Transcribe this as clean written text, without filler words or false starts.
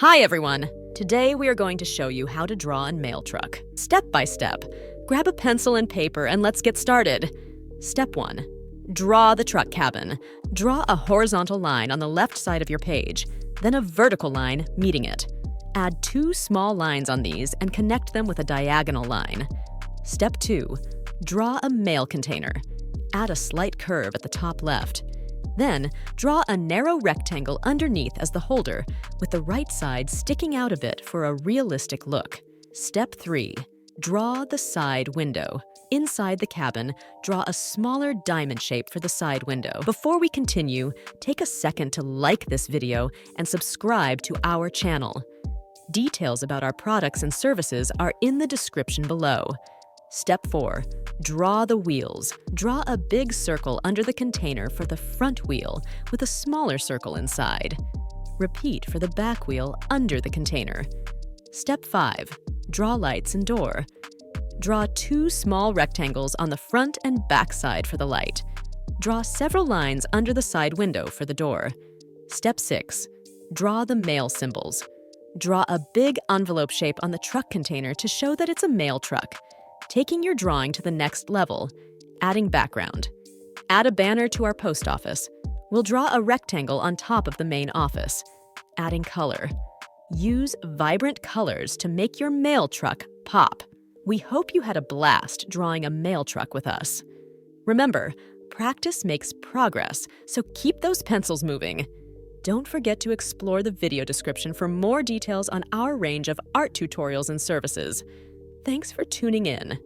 Hi everyone! Today we are going to show you how to draw a mail truck. Step by step. Grab a pencil and paper and let's get started. Step 1. Draw the truck cabin. Draw a horizontal line on the left side of your page, then a vertical line meeting it. Add 2 small lines on these and connect them with a diagonal line. Step 2. Draw a mail container. Add a slight curve at the top left. Then, draw a narrow rectangle underneath as the holder, with the right side sticking out a bit for a realistic look. Step 3. Draw the side window. Inside the cabin, draw a smaller diamond shape for the side window. Before we continue, take a second to like this video and subscribe to our channel. Details about our products and services are in the description below. Step 4. Draw the wheels. Draw a big circle under the container for the front wheel with a smaller circle inside. Repeat for the back wheel under the container. Step 5. Draw lights and door. Draw 2 small rectangles on the front and back side for the light. Draw several lines under the side window for the door. Step 6. Draw the mail symbols. Draw a big envelope shape on the truck container to show that it's a mail truck. Taking your drawing to the next level, adding background. Add a banner to our post office. We'll draw a rectangle on top of the main office. Adding color. Use vibrant colors to make your mail truck pop. We hope you had a blast drawing a mail truck with us. Remember, practice makes progress, so keep those pencils moving. Don't forget to explore the video description for more details on our range of art tutorials and services. Thanks for tuning in.